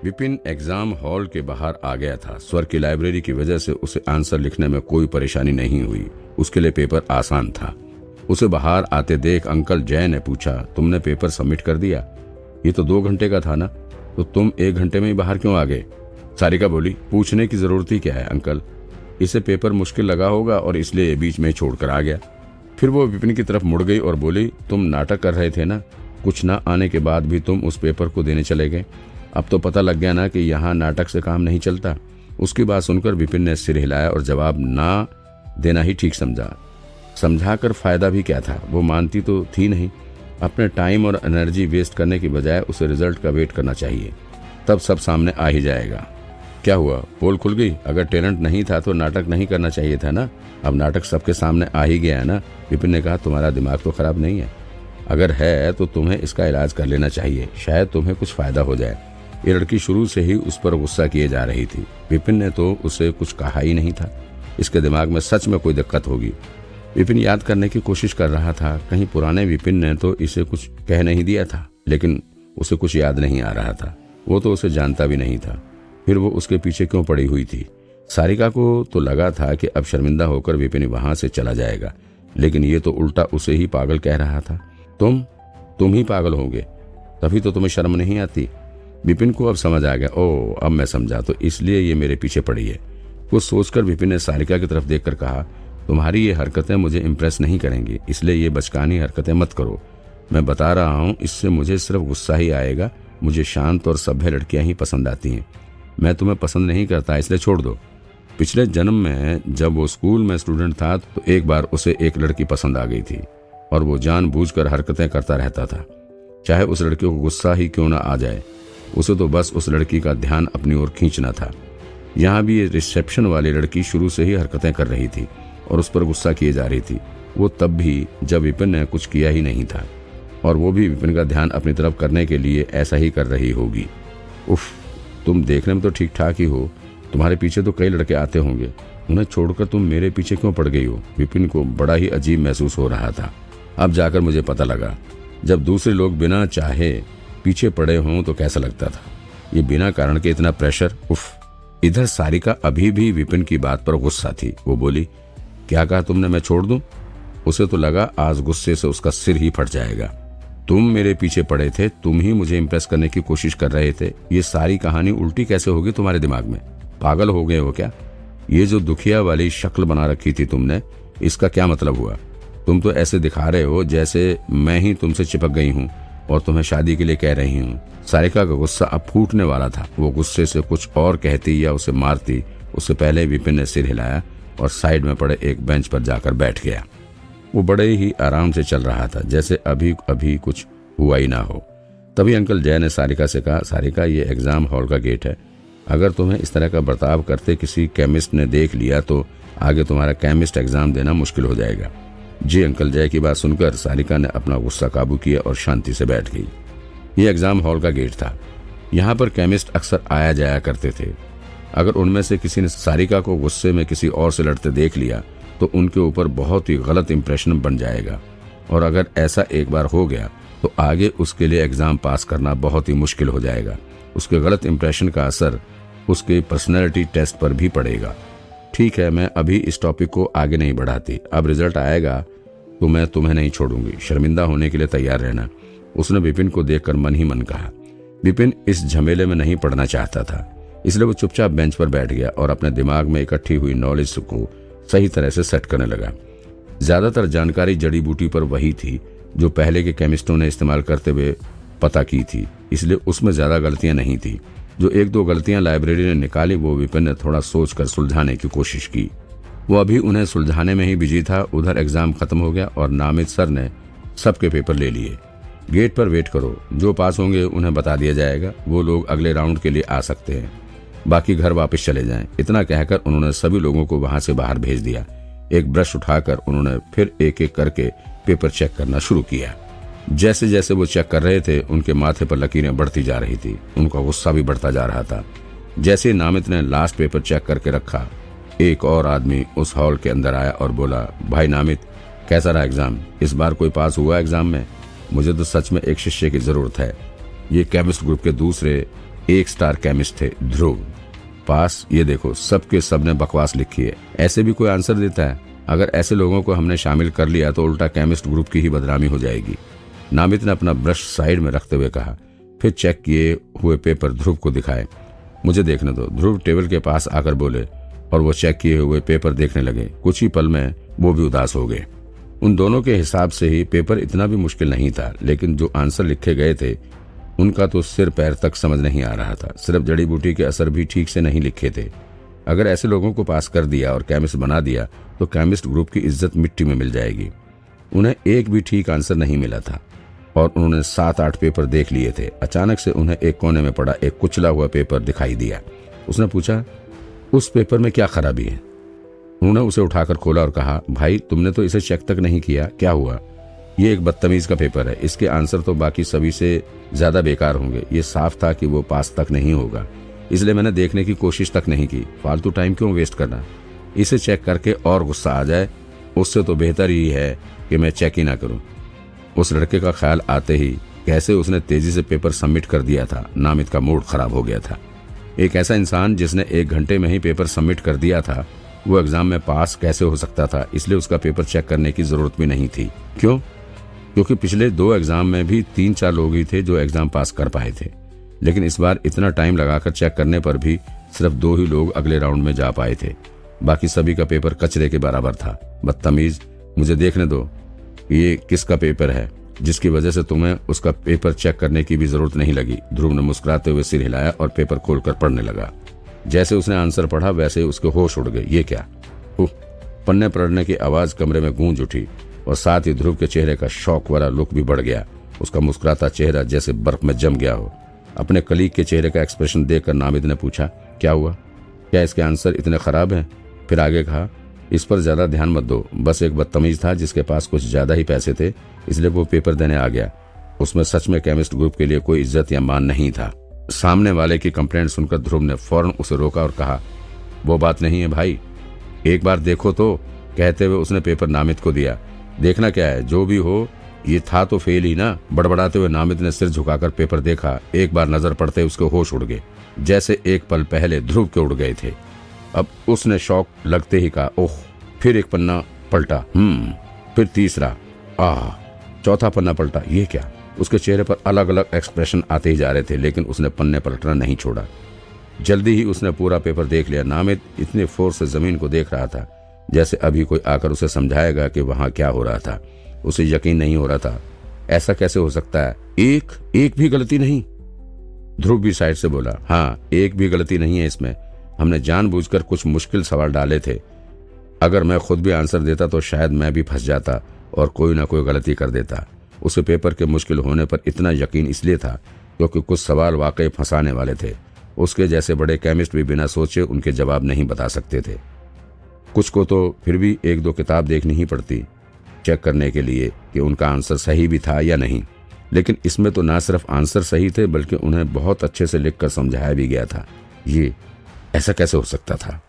Vipin exam hall के बाहर आ गया था। स्वर की लाइब्रेरी की वजह से उसे आंसर लिखने में कोई परेशानी नहीं हुई। उसके लिए पेपर आसान था। उसे बाहर आते देख अंकल जय ने पूछा, तुमने पेपर सबमिट कर दिया? ये तो 2 घंटे का था ना, तो तुम 1 घंटे में ही बाहर क्यों आ गए? सारिका बोली, पूछने की जरूरत ही क्या है अंकल, इसे पेपर मुश्किल लगा होगा और इसलिए बीच में छोड़कर आ गया। फिर वो विपिन की तरफ मुड़ गई और बोली, तुम नाटक कर रहे थे ना, कुछ ना आने के बाद भी तुम उस पेपर को देने चले गए। अब तो पता लग गया ना कि यहाँ नाटक से काम नहीं चलता। उसकी बात सुनकर विपिन ने सिर हिलाया और जवाब ना देना ही ठीक समझा। समझाकर फायदा भी क्या था, वो मानती तो थी नहीं। अपने टाइम और एनर्जी वेस्ट करने की बजाय उसे रिजल्ट का वेट करना चाहिए, तब सब सामने आ ही जाएगा। क्या हुआ, पोल खुल गई? अगर टैलेंट नहीं था तो नाटक नहीं करना चाहिए था ना। अब नाटक सबके सामने आ ही गया है ना। विपिन ने कहा, तुम्हारा दिमाग तो खराब नहीं है? अगर है तो तुम्हें इसका इलाज कर लेना चाहिए, शायद तुम्हें कुछ फायदा हो जाए। ये लड़की शुरू से ही उस पर गुस्सा किए जा रही थी। विपिन ने तो उसे कुछ कहा ही नहीं था। इसके दिमाग में सच में कोई दिक्कत होगी। विपिन याद करने की कोशिश कर रहा था, कहीं पुराने विपिन ने तो इसे कुछ कह नहीं दिया था, लेकिन उसे कुछ याद नहीं आ रहा था। वो तो उसे जानता भी नहीं था, फिर वो उसके पीछे क्यों पड़ी हुई थी? सारिका को तो लगा था कि अब शर्मिंदा होकर विपिन वहां से चला जाएगा, लेकिन ये तो उल्टा उसे ही पागल कह रहा था। तुम ही पागल होगे, तभी तो तुम्हें शर्म नहीं आती। विपिन को अब समझ आ गया, ओ अब मैं समझा, तो इसलिए ये मेरे पीछे पड़ी है। कुछ सोचकर विपिन ने सारिका की तरफ देखकर कहा, तुम्हारी ये हरकतें मुझे इम्प्रेस नहीं करेंगी, इसलिए ये बचकानी हरकतें मत करो। मैं बता रहा हूँ, इससे मुझे सिर्फ गुस्सा ही आएगा। मुझे शांत और सभ्य लड़कियां ही पसंद आती हैं। मैं तुम्हें पसंद नहीं करता, इसलिए छोड़ दो। पिछले जन्म में जब वो स्कूल में स्टूडेंट था तो एक बार उसे एक लड़की पसंद आ गई थी और वो जानबूझकर हरकतें करता रहता था, चाहे उस लड़की को गुस्सा ही क्यों ना आ जाए। उसे तो बस उस लड़की का ध्यान अपनी ओर खींचना था। यहाँ भी ये रिसेप्शन वाली लड़की शुरू से ही हरकतें कर रही थी और उस पर गुस्सा किए जा रही थी। वो तब भी जब विपिन ने कुछ किया ही नहीं था, और वो भी विपिन का ध्यान अपनी तरफ करने के लिए ऐसा ही कर रही होगी। उफ, तुम देखने में तो ठीक ठाक ही हो, तुम्हारे पीछे तो कई लड़के आते होंगे, उन्हें छोड़कर तुम मेरे पीछे क्यों पड़ गई हो? विपिन को बड़ा ही अजीब महसूस हो रहा था। अब जाकर मुझे पता लगा, जब दूसरे लोग बिना चाहे पीछे पड़े हों तो कैसा लगता था। ये बिना कारण के इतना प्रेशर, उफ। इधर सारिका अभी भी विपिन की बात पर गुस्सा थी। वो बोली, क्या कहा तुमने, मैं छोड़ दूं? उसे तो लगा आज गुस्से से उसका सिर ही फट जाएगा। तुम मेरे पीछे पड़े थे, तुम ही मुझे इम्प्रेस करने की कोशिश कर रहे थे। ये सारी कहानी उल्टी कैसे होगी तुम्हारे दिमाग में? पागल हो गए हो क्या? ये जो दुखिया वाली शक्ल बना रखी थी तुमने, इसका क्या मतलब हुआ? तुम तो ऐसे दिखा रहे हो जैसे मैं ही तुमसे चिपक गई हूँ और तुम्हें शादी के लिए कह रही हूँ। सारिका का गुस्सा अब फूटने वाला था। वो गुस्से से कुछ और कहती या उसे मारती, उससे पहले विपिन ने सिर हिलाया और साइड में पड़े एक बेंच पर जाकर बैठ गया। वो बड़े ही आराम से चल रहा था, जैसे अभी अभी कुछ हुआ ही ना हो। तभी अंकल जय ने सारिका से कहा, सारिका ये एग्जाम हॉल का गेट है, अगर तुम्हें इस तरह का बर्ताव करते किसी केमिस्ट ने देख लिया तो आगे तुम्हारा केमिस्ट एग्जाम देना मुश्किल हो जाएगा। जी अंकल जय की बात सुनकर सारिका ने अपना गुस्सा काबू किया और शांति से बैठ गई। ये एग्जाम हॉल का गेट था। यहाँ पर केमिस्ट अक्सर आया जाया करते थे। अगर उनमें से किसी ने सारिका को गुस्से में किसी और से लड़ते देख लिया तो उनके ऊपर बहुत ही गलत इंप्रेशन बन जाएगा, और अगर ऐसा एक बार हो गया तो आगे उसके लिए एग्जाम पास करना बहुत ही मुश्किल हो जाएगा। उसके गलत इंप्रेशन का असर उसके पर्सनैलिटी टेस्ट पर भी पड़ेगा। ठीक है, मैं अभी इस टॉपिक को आगे नहीं बढ़ाती। अब रिजल्ट आएगा तो मैं तुम्हें नहीं छोड़ूंगी, शर्मिंदा होने के लिए तैयार रहना। उसने विपिन को देखकर मन ही मन कहा। विपिन इस झमेले में नहीं पढ़ना चाहता था, इसलिए वो चुपचाप बेंच पर बैठ गया और अपने दिमाग में इकट्ठी हुई नॉलेज को सही तरह से सेट करने लगा। ज्यादातर जानकारी जड़ी बूटी पर वही थी जो पहले के केमिस्टों ने इस्तेमाल करते हुए पता की थी, इसलिए उसमें ज्यादा गलतियां नहीं थी। जो 1-2 गलतियां लाइब्रेरी ने निकाली वो विपिन ने थोड़ा सोचकर सुलझाने की कोशिश की। वो अभी उन्हें सुलझाने में ही बिजी था। उधर एग्जाम खत्म हो गया और नामित सर ने सबके पेपर ले लिए। गेट पर वेट करो, जो पास होंगे उन्हें बता दिया जाएगा, वो लोग अगले राउंड के लिए आ सकते हैं, बाकी घर वापस चले जाएं। इतना कहकर उन्होंने सभी लोगों को वहां से बाहर भेज दिया। एक ब्रश उठाकर उन्होंने फिर एक एक करके पेपर चेक करना शुरू किया। जैसे जैसे वो चेक कर रहे थे उनके माथे पर लकीरें बढ़ती जा रही थी, उनका गुस्सा भी बढ़ता जा रहा था। जैसे नामित ने लास्ट पेपर चेक करके रखा, एक और आदमी उस हॉल के अंदर आया और बोला, भाई नामित, कैसा रहा एग्जाम? इस बार कोई पास हुआ एग्जाम में? मुझे तो सच में एक शिष्य की जरूरत है। ये केमिस्ट ग्रुप के दूसरे 1 स्टार केमिस्ट थे। ध्रुव पास, ये देखो सबके सब ने बकवास लिखी है। ऐसे भी कोई आंसर देता है? अगर ऐसे लोगों को हमने शामिल कर लिया तो उल्टा केमिस्ट ग्रुप की ही बदनामी हो जाएगी। नामित ने अपना ब्रश साइड में रखते हुए कहा। फिर चेक किए हुए पेपर ध्रुव को दिखाए। मुझे देखने दो। ध्रुव टेबल के पास आकर बोले और वो चेक किए हुए पेपर देखने लगे। कुछ ही पल में वो भी उदास हो गए। उन दोनों के हिसाब से ही पेपर इतना भी मुश्किल नहीं था, लेकिन जो आंसर लिखे गए थे उनका तो सिर पैर तक समझ नहीं आ रहा था। सिर्फ जड़ी बूटी के असर भी ठीक से नहीं लिखे थे। अगर ऐसे लोगों को पास कर दिया और केमिस्ट बना दिया तो केमिस्ट ग्रुप की इज्जत मिट्टी में मिल जाएगी। उन्हें एक भी ठीक आंसर नहीं मिला था और उन्होंने 7-8 पेपर देख लिए थे। अचानक से उन्हें एक कोने में पड़ा एक कुचला हुआ पेपर दिखाई दिया। उसने पूछा, उस पेपर में क्या खराबी है? उन्होंने उसे उठाकर खोला और कहा, भाई तुमने तो इसे चेक तक नहीं किया, क्या हुआ? ये एक बदतमीज का पेपर है। इसके आंसर तो बाकी सभी से ज्यादा बेकार होंगे। ये साफ था कि वो पास तक नहीं होगा, इसलिए मैंने देखने की कोशिश तक नहीं की। फालतू टाइम क्यों वेस्ट करना? इसे चेक करके और गुस्सा आ जाए, उससे तो बेहतर ही है कि मैं चेक ही ना करूं। उस लड़के का ख्याल आते ही कैसे उसने तेजी से पेपर सबमिट कर दिया था, नामित का मूड खराब हो गया था। एक ऐसा इंसान जिसने 1 घंटे में ही पेपर सबमिट कर दिया था, वो एग्जाम में पास कैसे हो सकता था? इसलिए उसका पेपर चेक करने की जरूरत भी नहीं थी। क्यों? क्योंकि पिछले 2 एग्जाम में भी 3-4 लोग ही थे जो एग्जाम पास कर पाए थे, लेकिन इस बार इतना टाइम लगाकर चेक करने पर भी सिर्फ 2 ही लोग अगले राउंड में जा पाए थे। बाकी सभी का पेपर कचरे के बराबर था। बदतमीज, मुझे देखने दो, ये किसका पेपर है जिसकी वजह से तुम्हें उसका पेपर चेक करने की भी जरूरत नहीं लगी? ध्रुव ने मुस्कुराते हुए सिर हिलाया और पेपर खोलकर पढ़ने लगा। जैसे उसने आंसर पढ़ा वैसे ही उसके होश उड़ गए। ये क्या? पन्ने पढ़ने की आवाज कमरे में गूंज उठी और साथ ही ध्रुव के चेहरे का शौक वाला लुक भी बढ़ गया। उसका मुस्कुराता चेहरा जैसे बर्फ में जम गया हो। अपने कलीग के चेहरे का एक्सप्रेशन देखकर नामिद ने पूछा, क्या हुआ? क्या इसके आंसर इतने खराब हैं? फिर आगे कहा, इस पर ज्यादा ध्यान मत दो, बस एक बदतमीज था जिसके पास कुछ ज्यादा ही पैसे थे, इसलिए वो पेपर देने आ गया। उसमें सच में केमिस्ट ग्रुप के लिए कोई इज्जत या मान नहीं था। सामने वाले की कंप्लेंट सुनकर ध्रुव ने फौरन उसे रोका और कहा, वो बात नहीं है भाई, एक बार देखो तो। कहते हुए उसने पेपर नामिद को दिया। देखना क्या है, जो भी हो ये था तो फेल ही ना। बड़बड़ाते हुए नामिद ने सिर झुकाकर पेपर देखा। एक बार नजर पड़ते उसके होश उड़ गए, जैसे एक पल पहले ध्रुव के उड़ गए थे। अब उसने शौक लगते ही कहा, ओह। फिर एक पन्ना पलटा, फिर तीसरा, चौथा पन्ना पलटा। ये क्या? उसके चेहरे पर अलग अलग एक्सप्रेशन आते ही जा रहे थे, लेकिन उसने पन्ने पलटना नहीं छोड़ा। जल्दी ही उसने पूरा पेपर देख लिया। नामिद इतने फोर्स से जमीन को देख रहा था जैसे अभी कोई आकर उसे समझाएगा कि वहां क्या हो रहा था। उसे यकीन नहीं हो रहा था, ऐसा कैसे हो सकता है? एक भी गलती नहीं? ध्रुव भी साइड से बोला, हाँ, एक भी गलती नहीं है इसमें। हमने जानबूझकर कुछ मुश्किल सवाल डाले थे। अगर मैं खुद भी आंसर देता तो शायद मैं भी फंस जाता और कोई ना कोई गलती कर देता। उसे पेपर के मुश्किल होने पर इतना यकीन इसलिए था क्योंकि कुछ सवाल वाकई फंसाने वाले थे। उसके जैसे बड़े केमिस्ट भी बिना सोचे उनके जवाब नहीं बता सकते थे। कुछ को तो फिर भी 1-2 किताब देखनी ही पड़ती चेक करने के लिए कि उनका आंसर सही भी था या नहीं, लेकिन इसमें तो ना सिर्फ आंसर सही थे बल्कि उन्हें बहुत अच्छे से लिखकर समझाया भी गया था। ये ऐसा कैसे हो सकता था?